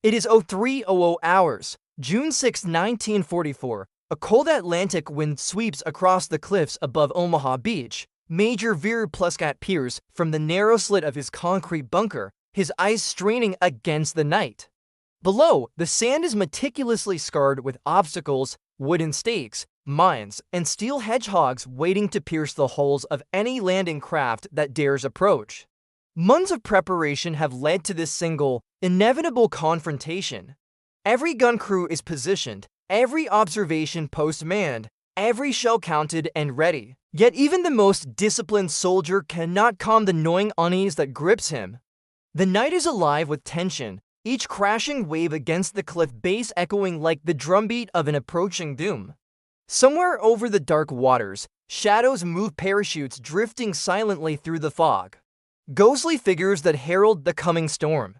It is 03:00 hours, June 6, 1944. A cold Atlantic wind sweeps across the cliffs above Omaha Beach. Major Verer Pluscat peers from the narrow slit of his concrete bunker, his eyes straining against the night. Below, the sand is meticulously scarred with obstacles, wooden stakes, mines, and steel hedgehogs waiting to pierce the hulls of any landing craft that dares approach. Months of preparation have led to this single, inevitable confrontation. Every gun crew is positioned, every observation post manned, every shell counted and ready. Yet even the most disciplined soldier cannot calm the gnawing unease that grips him. The night is alive with tension, each crashing wave against the cliff base echoing like the drumbeat of an approaching doom. Somewhere over the dark waters, shadows move, parachutes drifting silently through the fog. Ghostly figures that herald the coming storm.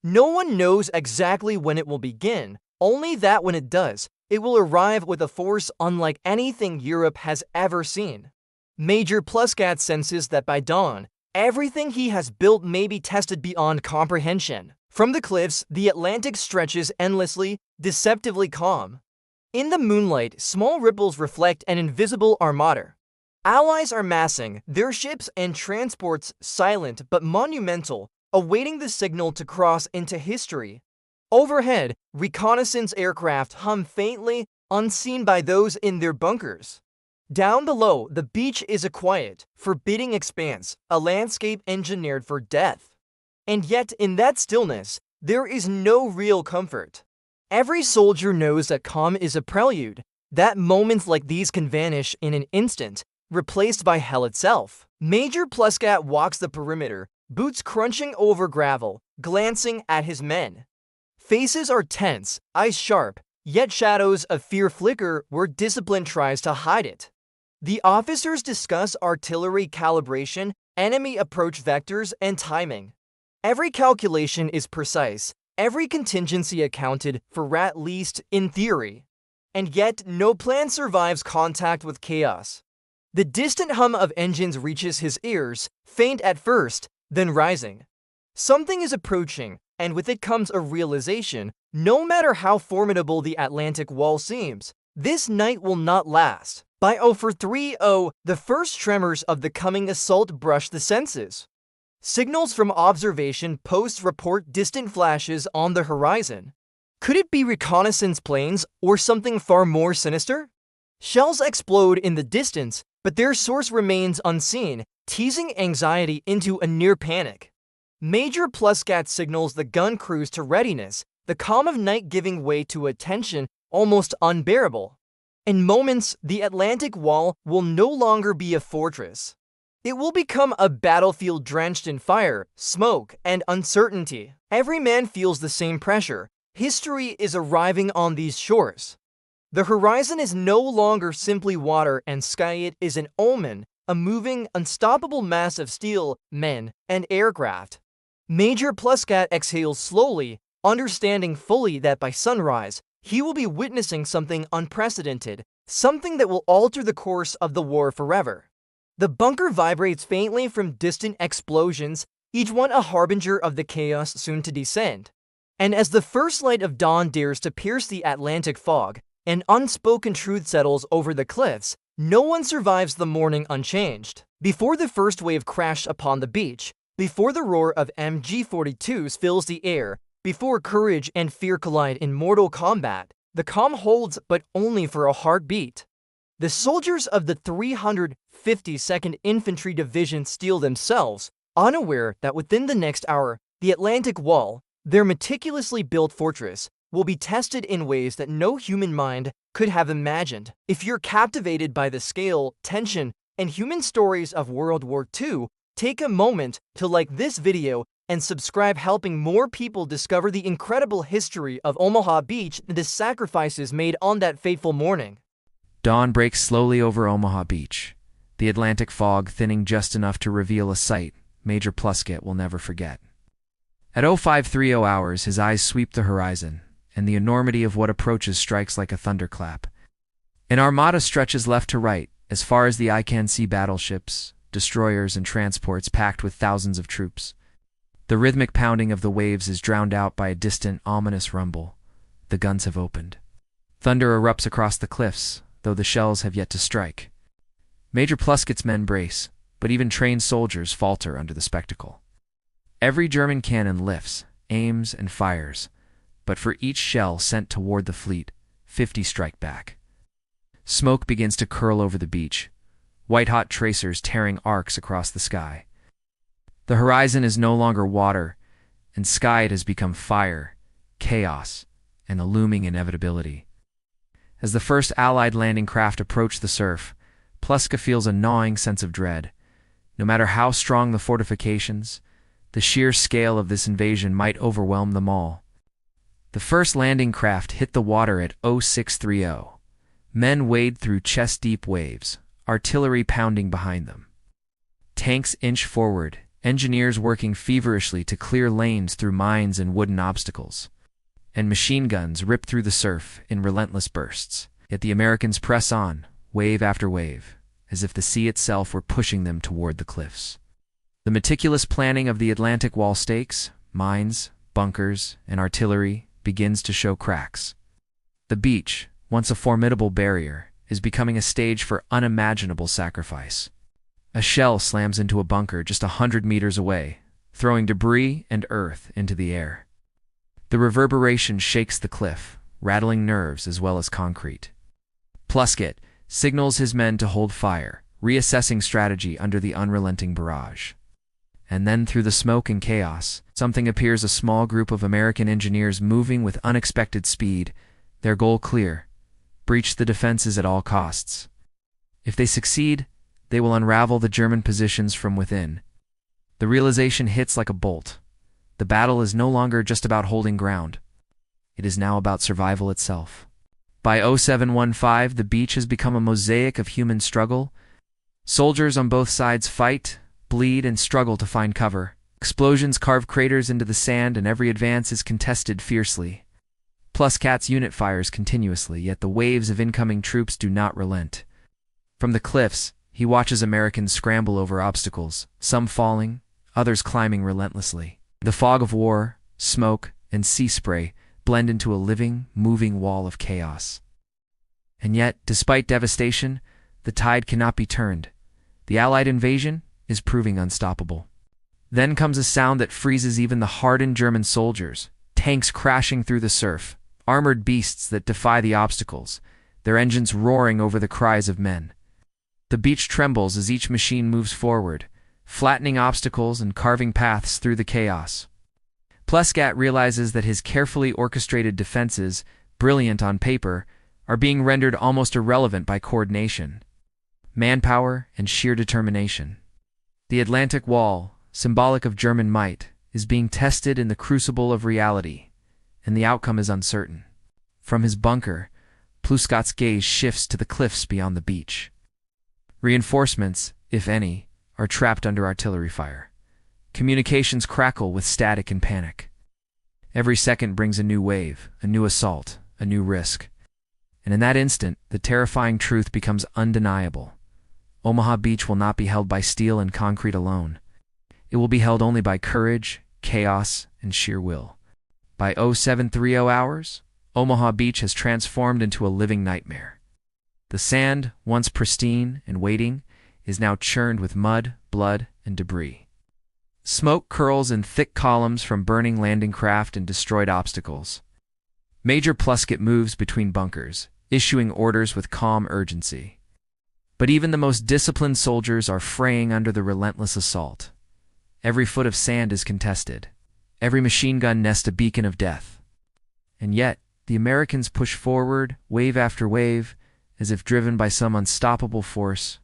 No one knows exactly when it will begin, only that when it does, it will arrive with a force unlike anything Europe has ever seen. Major Pluscat senses that by dawn, everything he has built may be tested beyond comprehension. From the cliffs, the Atlantic stretches endlessly, deceptively calm. In the moonlight, small ripples reflect an invisible armada. Allies are massing, their ships and transports silent but monumental, awaiting the signal to cross into history. Overhead, reconnaissance aircraft hum faintly, unseen by those in their bunkers. Down below, the beach is a quiet, forbidding expanse, a landscape engineered for death. And yet, in that stillness, there is no real comfort. Every soldier knows that calm is a prelude, that moments like these can vanish in an instant, replaced by hell itself. Major Pluscat walks the perimeter, boots crunching over gravel, glancing at his men. Faces are tense, eyes sharp, yet shadows of fear flicker where discipline tries to hide it. The officers discuss artillery calibration, enemy approach vectors, and timing. Every calculation is precise, every contingency accounted for, at least in theory. And yet, no plan survives contact with chaos. The distant hum of engines reaches his ears, faint at first, then rising. Something is approaching, and with it comes a realization, no matter how formidable the Atlantic wall seems, this night will not last. By 03:00, the first tremors of the coming assault brush the senses. Signals from observation posts report distant flashes on the horizon. Could it be reconnaissance planes or something far more sinister? Shells explode in the distance, but their source remains unseen, teasing anxiety into a near panic. Major Pluscat signals the gun crews to readiness, the calm of night giving way to a tension almost unbearable. In moments, the Atlantic wall will no longer be a fortress. It will become a battlefield drenched in fire, smoke, and uncertainty. Every man feels the same pressure. History is arriving on these shores. The horizon is no longer simply water and sky, it is an omen, a moving, unstoppable mass of steel, men, and aircraft. Major Pluscat exhales slowly, understanding fully that by sunrise, he will be witnessing something unprecedented, something that will alter the course of the war forever. The bunker vibrates faintly from distant explosions, each one a harbinger of the chaos soon to descend. And as the first light of dawn dares to pierce the Atlantic fog, an unspoken truth settles over the cliffs. No one survives the morning unchanged. Before the first wave crashed upon the beach, before the roar of MG-42s fills the air, before courage and fear collide in mortal combat, the calm holds, but only for a heartbeat. The soldiers of the 352nd Infantry Division steel themselves, unaware that within the next hour, the Atlantic wall, their meticulously built fortress, will be tested in ways that no human mind could have imagined. If you're captivated by the scale, tension, and human stories of World War II, take a moment to like this video and subscribe, helping more people discover the incredible history of Omaha Beach and the sacrifices made on that fateful morning. Dawn breaks slowly over Omaha Beach, the Atlantic fog thinning just enough to reveal a sight Major Pluscat will never forget. At 05:30 hours, his eyes sweep the horizon, and the enormity of what approaches strikes like a thunderclap. An armada stretches left to right, as far as the eye can see, battleships, destroyers, and transports packed with thousands of troops. The rhythmic pounding of the waves is drowned out by a distant, ominous rumble. The guns have opened. Thunder erupts across the cliffs, though the shells have yet to strike. Major Pluscat's men brace, but even trained soldiers falter under the spectacle. Every German cannon lifts, aims, and fires, but for each shell sent toward the fleet, 50 strike back. Smoke begins to curl over the beach, white-hot tracers tearing arcs across the sky. The horizon is no longer water, and sky it has become fire, chaos, and a looming inevitability. As the first Allied landing craft approach the surf, Pluscat feels a gnawing sense of dread. No matter how strong the fortifications, the sheer scale of this invasion might overwhelm them all. The first landing craft hit the water at 0630. Men wade through chest-deep waves, artillery pounding behind them. Tanks inch forward, engineers working feverishly to clear lanes through mines and wooden obstacles. And machine guns rip through the surf in relentless bursts. Yet the Americans press on, wave after wave, as if the sea itself were pushing them toward the cliffs. The meticulous planning of the Atlantic wall stakes, mines, bunkers, and artillery begins to show cracks. The beach, once a formidable barrier, is becoming a stage for unimaginable sacrifice. A shell slams into a bunker just 100 meters away, throwing debris and earth into the air. The reverberation shakes the cliff, rattling nerves as well as concrete. Pluscat signals his men to hold fire, reassessing strategy under the unrelenting barrage. And then through the smoke and chaos, something appears: a small group of American engineers moving with unexpected speed, their goal clear: breach the defenses at all costs. If they succeed, they will unravel the German positions from within. The realization hits like a bolt. The battle is no longer just about holding ground. It is now about survival itself. By 0715, the beach has become a mosaic of human struggle. Soldiers on both sides fight, bleed, and struggle to find cover. Explosions carve craters into the sand, and every advance is contested fiercely. Pluscat's unit fires continuously, yet the waves of incoming troops do not relent. From the cliffs, he watches Americans scramble over obstacles, some falling, others climbing relentlessly. The fog of war, smoke, and sea spray blend into a living, moving wall of chaos. And yet, despite devastation, the tide cannot be turned. The Allied invasion is proving unstoppable. Then comes a sound that freezes even the hardened German soldiers: tanks crashing through the surf, armored beasts that defy the obstacles, their engines roaring over the cries of men. The beach trembles as each machine moves forward, flattening obstacles and carving paths through the chaos. Pluscat realizes that his carefully orchestrated defenses, brilliant on paper, are being rendered almost irrelevant by coordination, manpower, and sheer determination. The Atlantic Wall, symbolic of German might, is being tested in the crucible of reality, and the outcome is uncertain. From his bunker, Pluscat's gaze shifts to the cliffs beyond the beach. Reinforcements, if any, are trapped under artillery fire. Communications crackle with static and panic. Every second brings a new wave, a new assault, a new risk. And in that instant, the terrifying truth becomes undeniable. Omaha Beach will not be held by steel and concrete alone. It will be held only by courage, chaos, and sheer will. By 0730 hours, Omaha Beach has transformed into a living nightmare. The sand, once pristine and waiting, is now churned with mud, blood, and debris. Smoke curls in thick columns from burning landing craft and destroyed obstacles. Major Pluscat moves between bunkers, issuing orders with calm urgency. But even the most disciplined soldiers are fraying under the relentless assault. Every foot of sand is contested. Every machine gun nests a beacon of death. And yet, the Americans push forward, wave after wave, as if driven by some unstoppable force.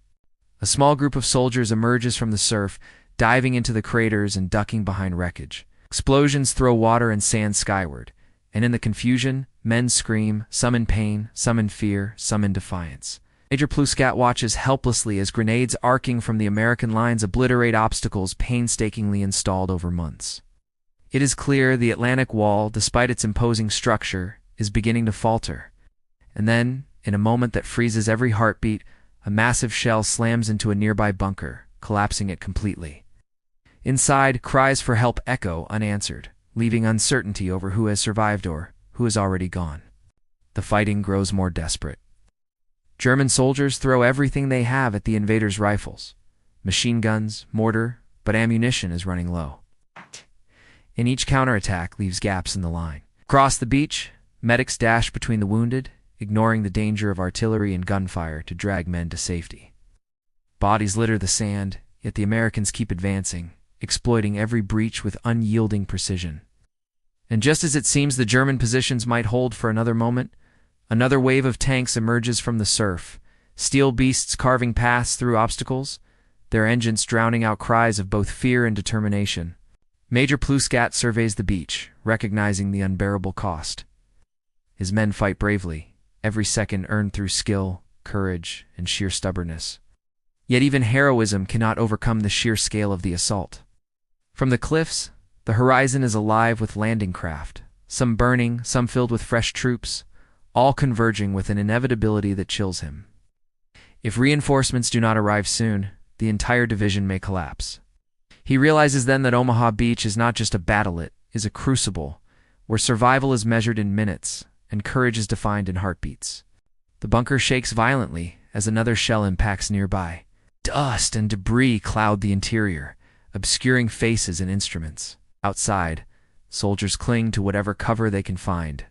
A small group of soldiers emerges from the surf, diving into the craters and ducking behind wreckage. Explosions throw water and sand skyward, and in the confusion, men scream, some in pain, some in fear, some in defiance. Major Pluscat watches helplessly as grenades arcing from the American lines obliterate obstacles painstakingly installed over months. It is clear the Atlantic Wall, despite its imposing structure, is beginning to falter. And then, in a moment that freezes every heartbeat, a massive shell slams into a nearby bunker, collapsing it completely. Inside, cries for help echo unanswered, leaving uncertainty over who has survived or who is already gone. The fighting grows more desperate. German soldiers throw everything they have at the invaders' rifles. Machine guns, mortar, but ammunition is running low. And each counterattack leaves gaps in the line. Across the beach, medics dash between the wounded, ignoring the danger of artillery and gunfire to drag men to safety. Bodies litter the sand, yet the Americans keep advancing, exploiting every breach with unyielding precision. And just as it seems the German positions might hold for another moment, another wave of tanks emerges from the surf, steel beasts carving paths through obstacles, their engines drowning out cries of both fear and determination. Major Pluscat surveys the beach, recognizing the unbearable cost. His men fight bravely, every second earned through skill, courage, and sheer stubbornness. Yet even heroism cannot overcome the sheer scale of the assault. From the cliffs, the horizon is alive with landing craft, some burning, some filled with fresh troops, all converging with an inevitability that chills him. If reinforcements do not arrive soon, the entire division may collapse. He realizes then that Omaha Beach is not just a battle, it is a crucible, where survival is measured in minutes and courage is defined in heartbeats. The bunker shakes violently as another shell impacts nearby. Dust and debris cloud the interior, obscuring faces and instruments. Outside, soldiers cling to whatever cover they can find.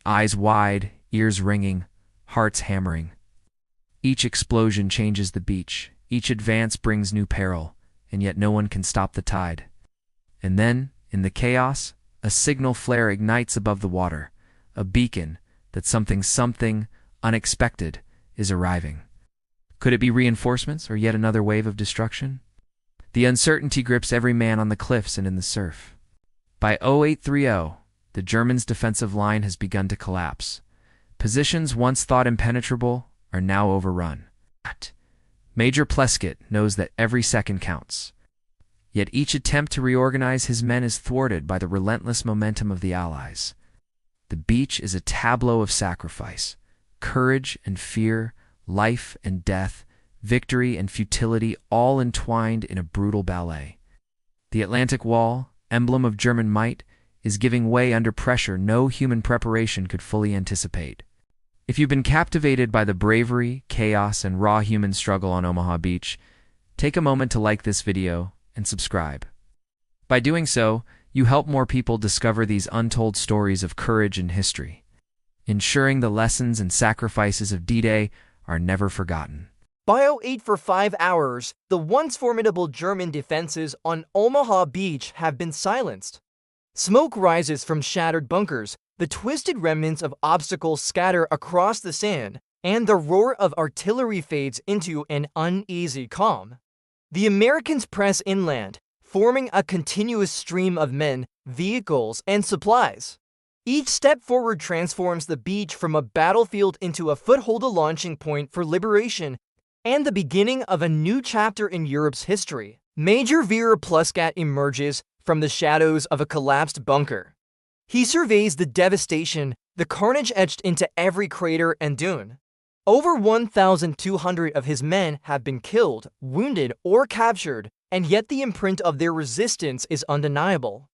Eyes wide, ears ringing, hearts hammering. Each explosion changes the beach, each advance brings new peril, and yet no one can stop the tide. And then, in the chaos, a signal flare ignites above the water, a beacon that something unexpected is arriving. Could it be reinforcements or yet another wave of destruction? The uncertainty grips every man on the cliffs and in the surf. By 0830, the Germans' defensive line has begun to collapse. Positions once thought impenetrable are now overrun. Major Pluscat knows that every second counts. Yet each attempt to reorganize his men is thwarted by the relentless momentum of the Allies. The beach is a tableau of sacrifice, courage and fear, life and death, victory and futility all entwined in a brutal ballet. The Atlantic Wall, emblem of German might, is giving way under pressure no human preparation could fully anticipate. If you've been captivated by the bravery, chaos, and raw human struggle on Omaha Beach, take a moment to like this video and subscribe. By doing so, you help more people discover these untold stories of courage and history, ensuring the lessons and sacrifices of D-Day are never forgotten. Bio 8 for 5 hours, the once formidable German defenses on Omaha Beach have been silenced. Smoke rises from shattered bunkers, the twisted remnants of obstacles scatter across the sand, and the roar of artillery fades into an uneasy calm. The Americans press inland, forming a continuous stream of men, vehicles, and supplies. Each step forward transforms the beach from a battlefield into a foothold, a launching point for liberation, and the beginning of a new chapter in Europe's history. Major Verer Pluscat emerges from the shadows of a collapsed bunker. He surveys the devastation, the carnage etched into every crater and dune. Over 1,200 of his men have been killed, wounded, or captured, and yet the imprint of their resistance is undeniable.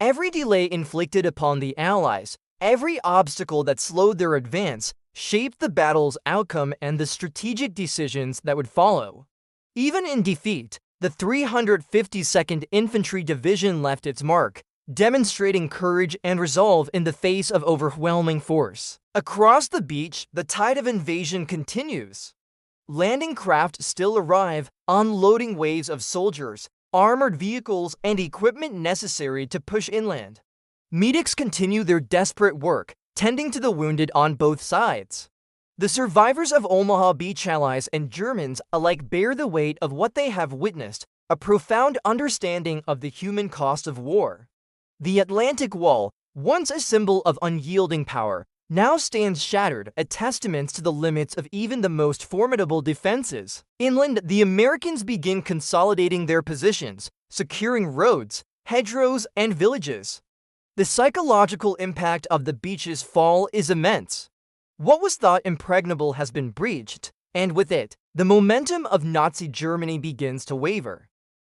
Every delay inflicted upon the Allies, every obstacle that slowed their advance, shaped the battle's outcome and the strategic decisions that would follow. Even in defeat, the 352nd Infantry Division left its mark, demonstrating courage and resolve in the face of overwhelming force. Across the beach, the tide of invasion continues. Landing craft still arrive, unloading waves of soldiers, armored vehicles, and equipment necessary to push inland. Medics continue their desperate work, tending to the wounded on both sides. The survivors of Omaha Beach, Allies and Germans alike, bear the weight of what they have witnessed, a profound understanding of the human cost of war. The Atlantic Wall, once a symbol of unyielding power, now stands shattered, a testament to the limits of even the most formidable defenses. Inland, the Americans begin consolidating their positions, securing roads, hedgerows, and villages. The psychological impact of the beach's fall is immense. What was thought impregnable has been breached, and with it, the momentum of Nazi Germany begins to waver.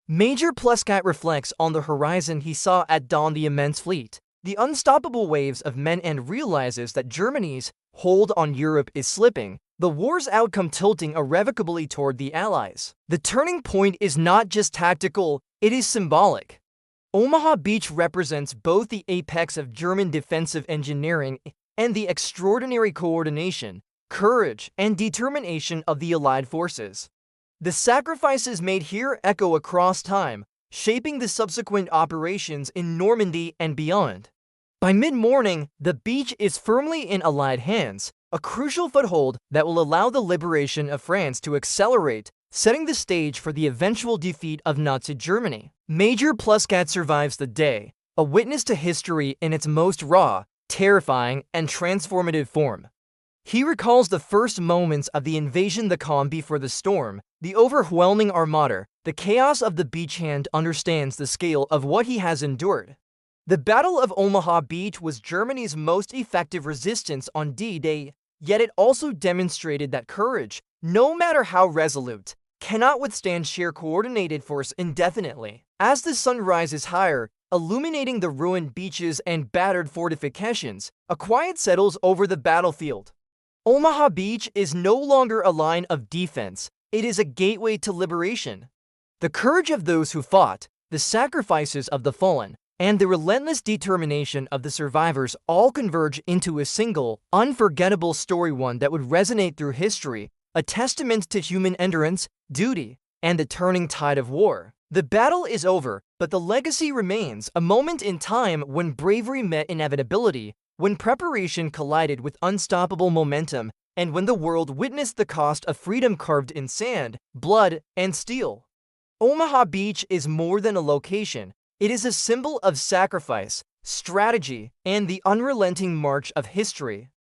Major Pluscat reflects on the horizon he saw at dawn, the immense fleet, the unstoppable waves of men, and realizes that Germany's hold on Europe is slipping, the war's outcome tilting irrevocably toward the Allies. The turning point is not just tactical, it is symbolic. Omaha Beach represents both the apex of German defensive engineering and the extraordinary coordination, courage, and determination of the Allied forces. The sacrifices made here echo across time, shaping the subsequent operations in Normandy and beyond. By mid-morning, the beach is firmly in Allied hands, a crucial foothold that will allow the liberation of France to accelerate, setting the stage for the eventual defeat of Nazi Germany. Major Pluscat survives the day, a witness to history in its most raw, terrifying, and transformative form. He recalls the first moments of the invasion, the calm before the storm, the overwhelming armada, the chaos of the beachhand, understands the scale of what he has endured. The Battle of Omaha Beach was Germany's most effective resistance on D-Day, yet it also demonstrated that courage, no matter how resolute, cannot withstand sheer coordinated force indefinitely. As the sun rises higher, illuminating the ruined beaches and battered fortifications, a quiet settles over the battlefield. Omaha Beach is no longer a line of defense, it is a gateway to liberation. The courage of those who fought, the sacrifices of the fallen, and the relentless determination of the survivors all converge into a single, unforgettable story, one that would resonate through history, a testament to human endurance, duty, and the turning tide of war. The battle is over, but the legacy remains, a moment in time when bravery met inevitability, when preparation collided with unstoppable momentum, and when the world witnessed the cost of freedom carved in sand, blood, and steel. Omaha Beach is more than a location. It is a symbol of sacrifice, strategy, and the unrelenting march of history.